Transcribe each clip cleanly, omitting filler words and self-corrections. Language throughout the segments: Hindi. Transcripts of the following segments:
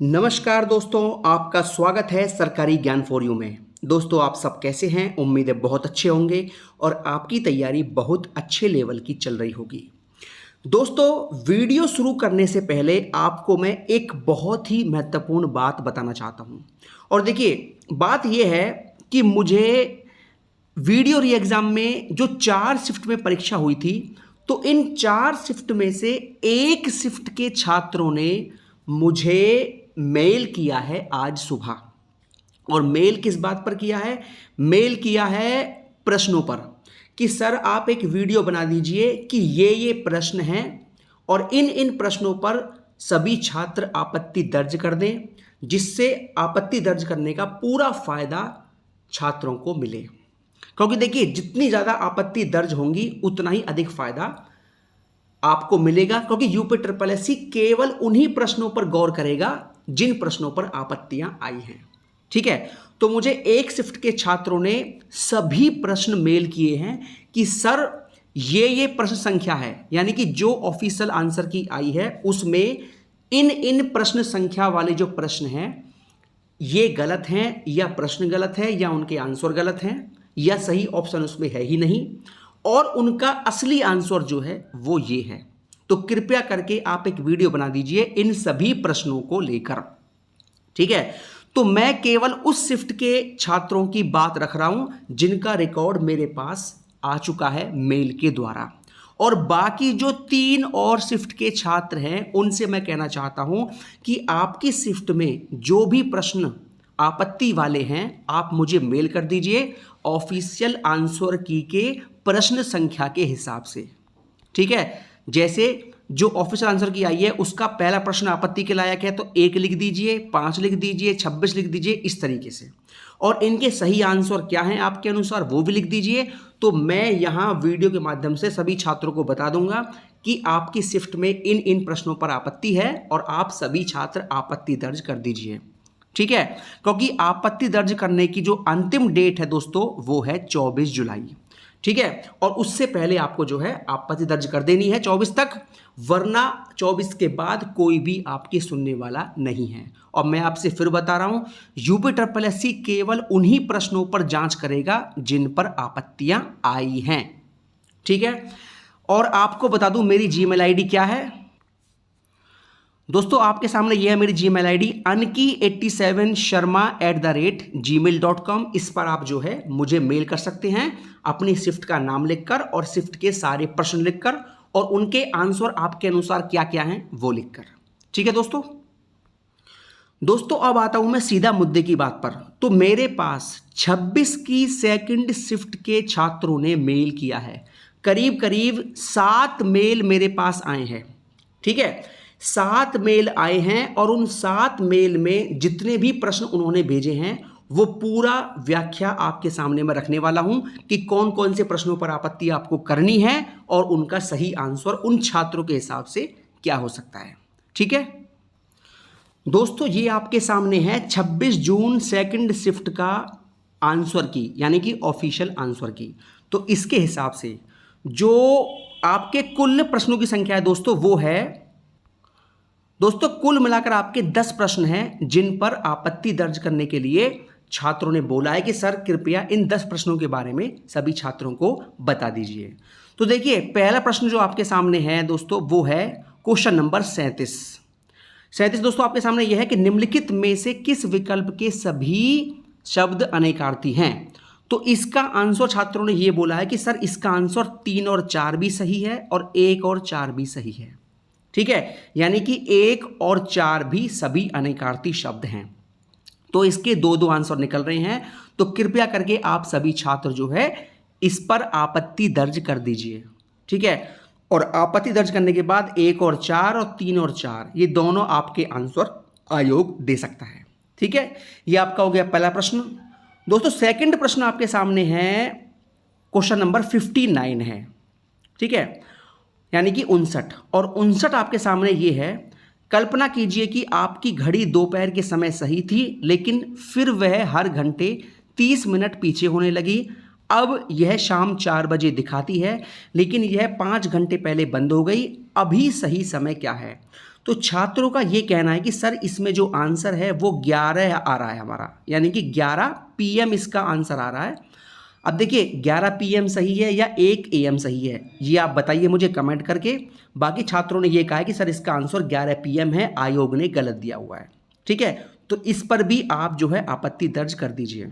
नमस्कार दोस्तों, आपका स्वागत है सरकारी ज्ञान फॉर यू में। दोस्तों, आप सब कैसे हैं? उम्मीद है बहुत अच्छे होंगे और आपकी तैयारी बहुत अच्छे लेवल की चल रही होगी। दोस्तों, वीडियो शुरू करने से पहले आपको मैं एक बहुत ही महत्वपूर्ण बात बताना चाहता हूं। और देखिए, बात यह है कि मुझे वीडियो री एग्जाम में जो 4 शिफ्ट में परीक्षा हुई थी, तो इन 4 शिफ्ट में से एक शिफ्ट के छात्रों ने मुझे मेल किया है आज सुबह। और मेल किस बात पर किया है? मेल किया है प्रश्नों पर कि सर आप एक वीडियो बना दीजिए कि ये प्रश्न हैं और इन प्रश्नों पर सभी छात्र आपत्ति दर्ज कर दें, जिससे आपत्ति दर्ज करने का पूरा फायदा छात्रों को मिले। क्योंकि देखिए, जितनी ज़्यादा आपत्ति दर्ज होंगी उतना ही अधिक फायदा आपको मिलेगा, क्योंकि यूपी ट्रिपल एससी केवल उन्हीं प्रश्नों पर गौर करेगा जिन प्रश्नों पर आपत्तियां आई हैं। ठीक है, तो मुझे एक शिफ्ट के छात्रों ने सभी प्रश्न मेल किए हैं कि सर ये प्रश्न संख्या है, यानी कि जो ऑफिशियल आंसर की आई है उसमें इन प्रश्न संख्या वाले जो प्रश्न हैं ये गलत हैं, या प्रश्न गलत है, या उनके आंसर गलत हैं, या सही ऑप्शन उसमें है ही नहीं, और उनका असली आंसर जो है वो ये है। तो कृपया करके आप एक वीडियो बना दीजिए इन सभी प्रश्नों को लेकर। ठीक है, तो मैं केवल उस शिफ्ट के छात्रों की बात रख रहा हूं जिनका रिकॉर्ड मेरे पास आ चुका है मेल के द्वारा, और बाकी जो 3 और शिफ्ट के छात्र हैं उनसे मैं कहना चाहता हूं कि आपकी शिफ्ट में जो भी प्रश्न आपत्ति वाले हैं आप मुझे मेल कर दीजिए ऑफिशियल आंसर की के प्रश्न संख्या के हिसाब से। ठीक है, जैसे जो ऑफिशियल आंसर की आई है उसका पहला प्रश्न आपत्ति के लायक है तो 1 लिख दीजिए, 5 लिख दीजिए, 26 लिख दीजिए, इस तरीके से। और इनके सही आंसर क्या हैं आपके अनुसार वो भी लिख दीजिए। तो मैं यहाँ वीडियो के माध्यम से सभी छात्रों को बता दूंगा कि आपकी शिफ्ट में इन प्रश्नों पर आपत्ति है और आप सभी छात्र आपत्ति दर्ज कर दीजिए। ठीक है, क्योंकि आपत्ति दर्ज करने की जो अंतिम डेट है दोस्तों वो है 24 जुलाई। ठीक है, और उससे पहले आपको जो है आपत्ति दर्ज कर देनी है 24 तक, वरना 24 के बाद कोई भी आपकी सुनने वाला नहीं है। और मैं आपसे फिर बता रहा हूं, यूपी ट्रिपल एससी केवल उन्हीं प्रश्नों पर जांच करेगा जिन पर आपत्तियां आई हैं। ठीक है, और आपको बता दूं मेरी जीमेल आईडी क्या है। दोस्तों, आपके सामने यह है मेरी जीमेल आईडी anki87sharma@gmail.com। इस पर आप जो है मुझे मेल कर सकते हैं अपनी शिफ्ट का नाम लिखकर और शिफ्ट के सारे प्रश्न लिखकर और उनके आंसर आपके अनुसार क्या क्या हैं वो लिखकर। ठीक है दोस्तों, अब आता हूं मैं सीधा मुद्दे की बात पर। तो मेरे पास 26 की सेकंड शिफ्ट के छात्रों ने मेल किया है। करीब करीब 7 मेल मेरे पास आए हैं। ठीक है, 7 मेल आए हैं और उन 7 मेल में जितने भी प्रश्न उन्होंने भेजे हैं वो पूरा व्याख्या आपके सामने मैं रखने वाला हूं कि कौन कौन से प्रश्नों पर आपत्ति आपको करनी है और उनका सही आंसर उन छात्रों के हिसाब से क्या हो सकता है। ठीक है दोस्तों, ये आपके सामने है 26 जून सेकंड शिफ्ट का आंसर की, यानी कि ऑफिशियल आंसर की। तो इसके हिसाब से जो आपके कुल प्रश्नों की संख्या है दोस्तों वो है, दोस्तों कुल मिलाकर आपके 10 प्रश्न हैं जिन पर आपत्ति दर्ज करने के लिए छात्रों ने बोला है कि सर कृपया इन 10 प्रश्नों के बारे में सभी छात्रों को बता दीजिए। तो देखिए, पहला प्रश्न जो आपके सामने है दोस्तों वो है क्वेश्चन नंबर 37 दोस्तों आपके सामने यह है कि निम्नलिखित में से किस विकल्प के सभी शब्द अनेकार्थी हैं। तो इसका आंसर छात्रों ने यह बोला है कि सर इसका आंसर 3 और 4 भी सही है और 1 और 4 भी सही है। ठीक है, यानी कि 1 और 4 भी सभी अनेकार्थी शब्द हैं। तो इसके 2-2 आंसर निकल रहे हैं। तो कृपया करके आप सभी छात्र जो है इस पर आपत्ति दर्ज कर दीजिए। ठीक है, और आपत्ति दर्ज करने के बाद 1 और 4 और 3 और 4 ये दोनों आपके आंसर आयोग दे सकता है। ठीक है, ये आपका हो गया पहला प्रश्न। दोस्तों, सेकंड प्रश्न आपके सामने है, क्वेश्चन नंबर 59 है। ठीक है, यानी कि 59, और 59 आपके सामने ये है, कल्पना कीजिए कि आपकी घड़ी दोपहर के समय सही थी लेकिन फिर वह हर घंटे 30 मिनट पीछे होने लगी। अब यह शाम 4 बजे दिखाती है लेकिन यह 5 घंटे पहले बंद हो गई। अभी सही समय क्या है? तो छात्रों का ये कहना है कि सर इसमें जो आंसर है वो 11 आ रहा है हमारा, यानी कि 11 PM इसका आंसर आ रहा है। अब देखिए 11 PM सही है या 1 AM सही है, ये आप बताइए मुझे कमेंट करके। बाकी छात्रों ने ये कहा है कि सर इसका आंसर 11 PM है, आयोग ने गलत दिया हुआ है। ठीक है, तो इस पर भी आप जो है आपत्ति दर्ज कर दीजिए।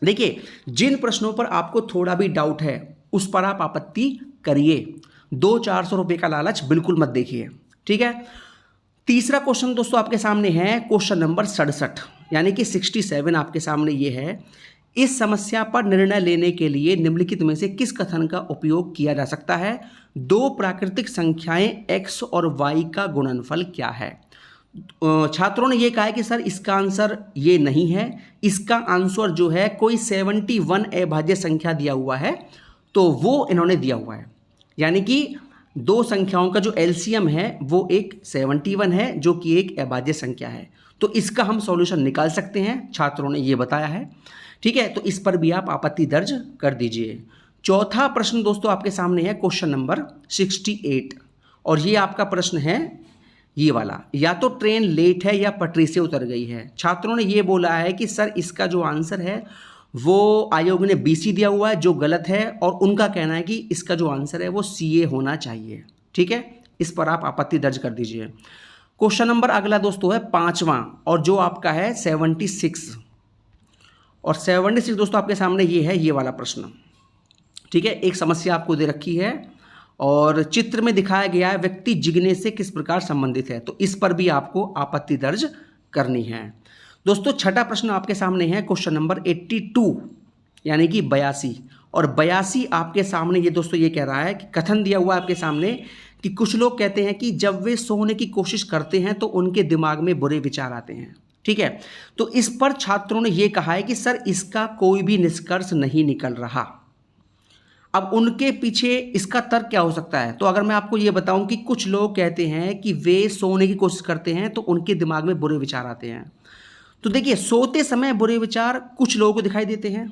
देखिए जिन प्रश्नों पर आपको थोड़ा भी डाउट है उस पर आप आपत्ति करिए, 200-400 रुपये का लालच बिल्कुल मत देखिए। ठीक है, तीसरा क्वेश्चन दोस्तों आपके सामने है क्वेश्चन नंबर 67, यानी कि 67 आपके सामने ये है। इस समस्या पर निर्णय लेने के लिए निम्नलिखित में से किस कथन का उपयोग किया जा सकता है? दो प्राकृतिक संख्याएं x और y का गुणनफल क्या है? छात्रों ने यह कहा है कि सर इसका आंसर ये नहीं है, इसका आंसर जो है कोई 71 अभाज्य संख्या दिया हुआ है, तो वो इन्होंने दिया हुआ है। यानी कि दो संख्याओं का जो एलसीएम है वो एक 71 है जो कि एक अभाज्य संख्या है, तो इसका हम सॉल्यूशन निकाल सकते हैं, छात्रों ने ये बताया है। ठीक है, तो इस पर भी आप आपत्ति दर्ज कर दीजिए। चौथा प्रश्न दोस्तों आपके सामने है क्वेश्चन नंबर 68, और ये आपका प्रश्न है ये वाला, या तो ट्रेन लेट है या पटरी से उतर गई है। छात्रों ने ये बोला है कि सर इसका जो आंसर है वो आयोग ने BC दिया हुआ है जो गलत है, और उनका कहना है कि इसका जो आंसर है वो CA होना चाहिए। ठीक है, इस पर आप आपत्ति दर्ज कर दीजिए। क्वेश्चन नंबर अगला दोस्तों है 5वां, और जो आपका है 76, और 76 दोस्तों आपके सामने ये है ये वाला प्रश्न। ठीक है, एक समस्या आपको दे रखी है और चित्र में दिखाया गया है व्यक्ति जिगने से किस प्रकार संबंधित है, तो इस पर भी आपको आपत्ति दर्ज करनी है। दोस्तों छठा प्रश्न आपके सामने है क्वेश्चन नंबर 82, यानी कि 82, और 82 आपके सामने ये दोस्तों ये कह रहा है कि कथन दिया हुआ है आपके सामने कि कुछ लोग कहते हैं कि जब वे सोने की कोशिश करते हैं तो उनके दिमाग में बुरे विचार आते हैं। ठीक है, तो इस पर छात्रों ने ये कहा है कि सर इसका कोई भी निष्कर्ष नहीं निकल रहा। अब उनके पीछे इसका तर्क क्या हो सकता है? तो अगर मैं आपको ये बताऊं कि कुछ लोग कहते हैं कि वे सोने की कोशिश करते हैं तो उनके दिमाग में बुरे विचार आते हैं, तो देखिए सोते समय बुरे विचार कुछ लोगों को दिखाई देते हैं।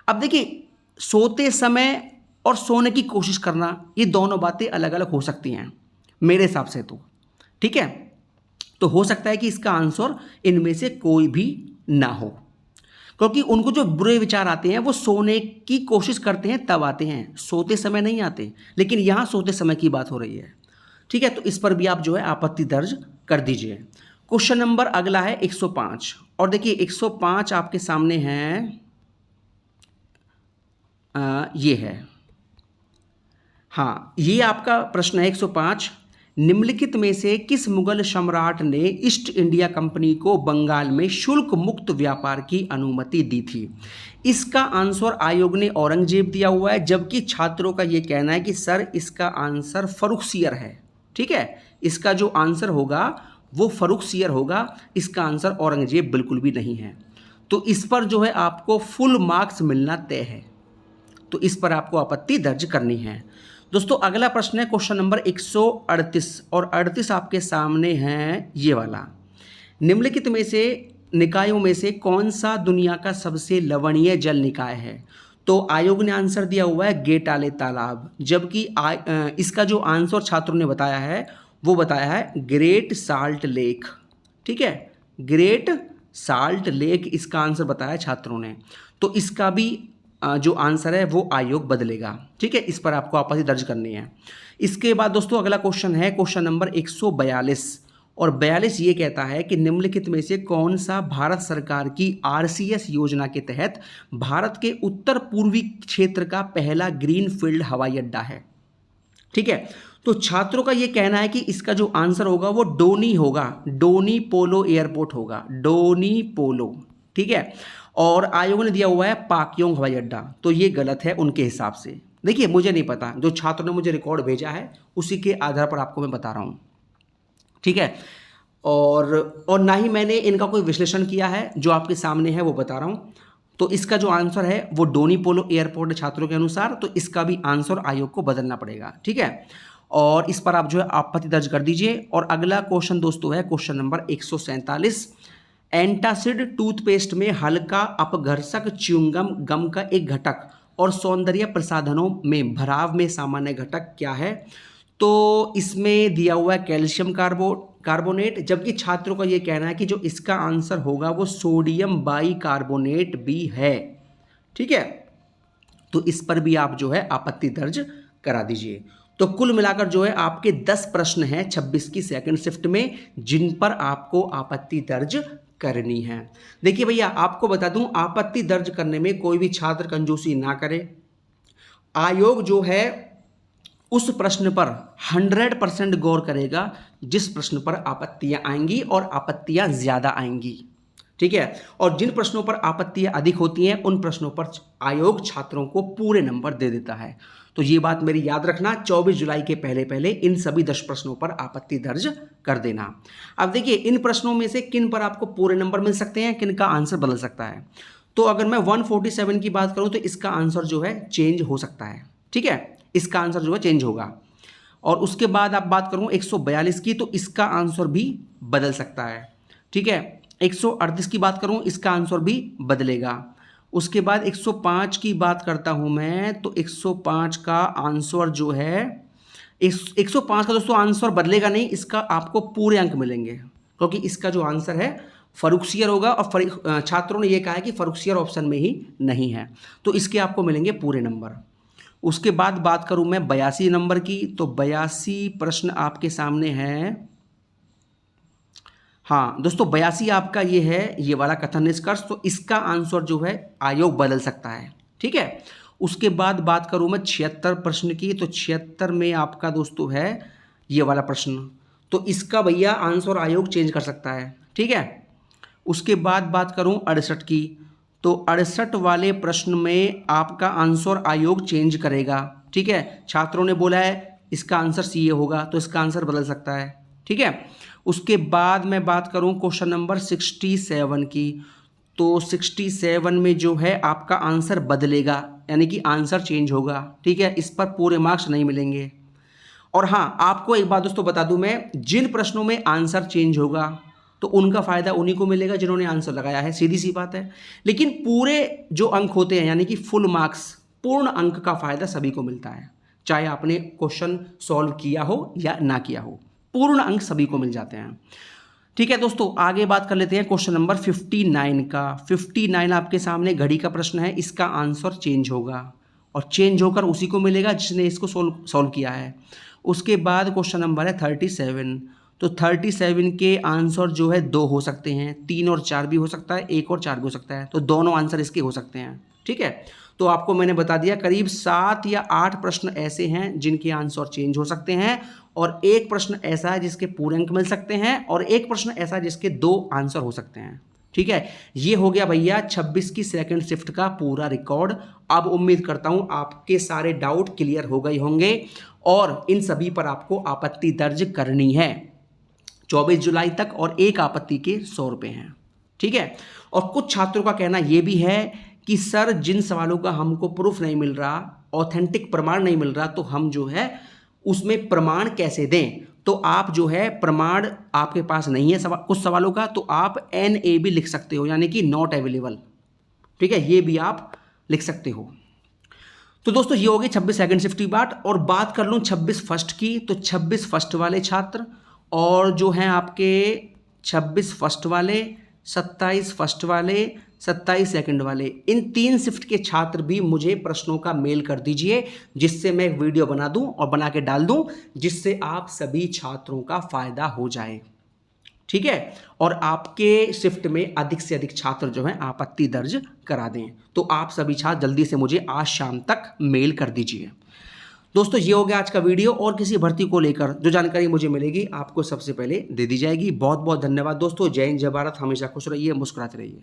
अब देखिए सोते समय और सोने की कोशिश करना ये दोनों बातें अलग अलग हो सकती हैं मेरे हिसाब से तो। ठीक है, तो हो सकता है कि इसका आंसर इनमें से कोई भी ना हो, क्योंकि उनको जो बुरे विचार आते हैं वो सोने की कोशिश करते हैं तब आते हैं, सोते समय नहीं आते, लेकिन यहाँ सोते समय की बात हो रही है। ठीक है, तो इस पर भी आप जो है आपत्ति दर्ज कर दीजिए। क्वेश्चन नंबर अगला है 105, और देखिए 105 आपके सामने है ये है, हाँ ये आपका प्रश्न है 105। निम्नलिखित में से किस मुगल सम्राट ने ईस्ट इंडिया कंपनी को बंगाल में शुल्क मुक्त व्यापार की अनुमति दी थी? इसका आंसर आयोग ने औरंगजेब दिया हुआ है, जबकि छात्रों का ये कहना है कि सर इसका आंसर फर्रुखसियर है। ठीक है, इसका जो आंसर होगा वो फर्रुखसियर होगा, इसका आंसर औरंगजेब बिल्कुल भी नहीं है। तो इस पर जो है आपको फुल मार्क्स मिलना तय है, तो इस पर आपको आपत्ति दर्ज करनी है। दोस्तों अगला प्रश्न है क्वेश्चन नंबर 138, और 38 आपके सामने है ये वाला। निम्नलिखित में से निकायों में से कौन सा दुनिया का सबसे लवणीय जल निकाय है? तो आयोग ने आंसर दिया हुआ है गेटाले तालाब, जबकि इसका जो आंसर छात्रों ने बताया है वो बताया है ग्रेट साल्ट लेक। ठीक है, ग्रेट साल्ट लेक इसका आंसर बताया छात्रों ने, तो इसका भी जो आंसर है वो आयोग बदलेगा। ठीक है, इस पर आपको आपत्ति दर्ज करनी है। इसके बाद दोस्तों अगला क्वेश्चन है क्वेश्चन नंबर 142, और 42 ये कहता है कि निम्नलिखित में से कौन सा भारत सरकार की RCS योजना के तहत भारत के उत्तर पूर्वी क्षेत्र का पहला ग्रीनफील्ड हवाई अड्डा है? ठीक है, तो छात्रों का ये कहना है कि इसका जो आंसर होगा वो डोनी होगा, डोनी पोलो एयरपोर्ट होगा, डोनी पोलो। ठीक है, और आयोग ने दिया हुआ है पाक्योंग हवाई अड्डा, तो ये गलत है उनके हिसाब से। देखिए मुझे नहीं पता, जो छात्रों ने मुझे रिकॉर्ड भेजा है उसी के आधार पर आपको मैं बता रहा हूँ। ठीक है, और ना ही मैंने इनका कोई विश्लेषण किया है, जो आपके सामने है वो बता रहा हूँ। तो इसका जो आंसर है वो डोनी पोलो एयरपोर्ट है छात्रों के अनुसार, तो इसका भी आंसर आयोग को बदलना पड़ेगा। ठीक है, और इस पर आप जो है आपत्ति दर्ज कर दीजिए। और अगला क्वेश्चन दोस्तों है क्वेश्चन नंबर 147। एंटासिड टूथपेस्ट में हल्का अपघर्षक च्युइंगम गम का एक घटक और सौंदर्य प्रसाधनों में भराव में सामान्य घटक क्या है? तो इसमें दिया हुआ है कैल्शियम कार्बोनेट, जबकि छात्रों का ये कहना है कि जो इसका आंसर होगा वो सोडियम बाइकार्बोनेट भी है। ठीक है, तो इस पर भी आप जो है आपत्ति दर्ज करा दीजिए। तो कुल मिलाकर जो है आपके 10 प्रश्न हैं 26 की सेकंड शिफ्ट में, जिन पर आपको आपत्ति दर्ज करनी है। देखिए भैया, आपको बता दूं, आपत्ति दर्ज करने में कोई भी छात्र कंजूसी ना करे। आयोग जो है उस प्रश्न पर 100% गौर करेगा जिस प्रश्न पर आपत्तियां आएंगी और आपत्तियां ज्यादा आएंगी। ठीक है, और जिन प्रश्नों पर आपत्तियां अधिक होती हैं उन प्रश्नों पर आयोग छात्रों को पूरे नंबर दे देता है। तो ये बात मेरी याद रखना, 24 जुलाई के पहले पहले इन सभी 10 प्रश्नों पर आपत्ति दर्ज कर देना। अब देखिए, इन प्रश्नों में से किन पर आपको पूरे नंबर मिल सकते हैं, किन का आंसर बदल सकता है। तो अगर मैं 147 की बात करूं तो इसका आंसर जो है चेंज हो सकता है। ठीक है, इसका आंसर जो है चेंज होगा। और उसके बाद आप बात करूं 142 की, तो इसका आंसर भी बदल सकता है। ठीक है, 138 की बात करूं, इसका आंसर भी बदलेगा। उसके बाद 105 की बात करता हूं मैं, तो 105 का आंसर जो है 105 का दोस्तों आंसर बदलेगा नहीं, इसका आपको पूरे अंक मिलेंगे, क्योंकि इसका जो आंसर है फर्रुखसियर होगा। और छात्रों ने यह कहा है कि फर्रुखसियर ऑप्शन में ही नहीं है, तो इसके आपको मिलेंगे पूरे नंबर। उसके बाद बात करूं मैं 82 नंबर की, तो 82 प्रश्न आपके सामने है। हाँ दोस्तों, 82 आपका ये है, ये वाला कथन निष्कर्ष, तो इसका आंसर जो है आयोग बदल सकता है। ठीक है, उसके बाद बात करूं मैं 76 प्रश्न की, तो 76 में आपका दोस्तों है ये वाला प्रश्न, तो इसका भैया आंसर आयोग चेंज कर सकता है। ठीक है, उसके बाद बात करूं 68 की, तो 68 वाले प्रश्न में आपका आंसर आयोग चेंज करेगा। ठीक है, छात्रों ने बोला है इसका आंसर सी होगा, तो इसका आंसर बदल सकता है। ठीक है, उसके बाद मैं बात करूं क्वेश्चन नंबर 67 की, तो 67 में जो है आपका आंसर बदलेगा, यानी कि आंसर चेंज होगा। ठीक है, इस पर पूरे मार्क्स नहीं मिलेंगे। और हाँ, आपको एक बात दोस्तों बता दूं मैं, जिन प्रश्नों में आंसर चेंज होगा तो उनका फायदा उन्हीं को मिलेगा जिन्होंने आंसर लगाया है, सीधी सी बात है। लेकिन पूरे जो अंक होते हैं, यानी कि फुल मार्क्स, पूर्ण अंक का फायदा सभी को मिलता है, चाहे आपने क्वेश्चन सॉल्व किया हो या ना किया हो, पूर्ण अंक सभी को मिल जाते हैं। ठीक है दोस्तों, आगे बात कर लेते हैं क्वेश्चन नंबर 59 का। 59 आपके सामने घड़ी का प्रश्न है, इसका आंसर चेंज होगा और चेंज होकर उसी को मिलेगा जिसने इसको सॉल्व किया है। उसके बाद क्वेश्चन नंबर है 37, तो 37 के आंसर जो है 2 हो सकते हैं, 3 और 4 भी हो सकता है, 1 और 4 भी हो सकता है, तो दोनों आंसर इसके हो सकते हैं। ठीक है, तो आपको मैंने बता दिया करीब 7 या 8 प्रश्न ऐसे हैं जिनके आंसर चेंज हो सकते हैं, और एक प्रश्न ऐसा है जिसके पूरे अंक मिल सकते हैं, और एक प्रश्न ऐसा है जिसके 2 आंसर हो सकते हैं। ठीक है, ये हो गया भैया 26 की सेकंड शिफ्ट का पूरा रिकॉर्ड। अब उम्मीद करता हूं आपके सारे डाउट क्लियर हो गए होंगे, और इन सभी पर आपको आपत्ति दर्ज करनी है 24 जुलाई तक, और एक आपत्ति के 100 रुपये हैं। ठीक है, और कुछ छात्रों का कहना यह भी है कि सर जिन सवालों का हमको प्रूफ नहीं मिल रहा, ऑथेंटिक प्रमाण नहीं मिल रहा, तो हम जो है उसमें प्रमाण कैसे दें। तो आप जो है प्रमाण आपके पास नहीं है कुछ सवालों का, तो आप NAB लिख सकते हो, यानी कि नॉट अवेलेबल। ठीक है, ये भी आप लिख सकते हो। तो दोस्तों, ये हो गई 26 सेकंड शिफ्ट की बात। और बात कर लूँ 26 फर्स्ट की, तो 26 फर्स्ट वाले छात्र और जो हैं आपके 26 फर्स्ट वाले, 27 फर्स्ट वाले, 27 सेकंड वाले, इन 3 शिफ्ट के छात्र भी मुझे प्रश्नों का मेल कर दीजिए, जिससे मैं एक वीडियो बना दूं और बना के डाल दूं, जिससे आप सभी छात्रों का फायदा हो जाए। ठीक है, और आपके शिफ्ट में अधिक से अधिक छात्र जो हैं आपत्ति दर्ज करा दें। तो आप सभी छात्र जल्दी से मुझे आज शाम तक मेल कर दीजिए। दोस्तों, ये हो गया आज का वीडियो, और किसी भर्ती को लेकर जो जानकारी मुझे मिलेगी आपको सबसे पहले दे दी जाएगी। बहुत बहुत धन्यवाद दोस्तों। जय हिंद, जय भारत। हमेशा खुश रहिए, मुस्कुराते रहिए।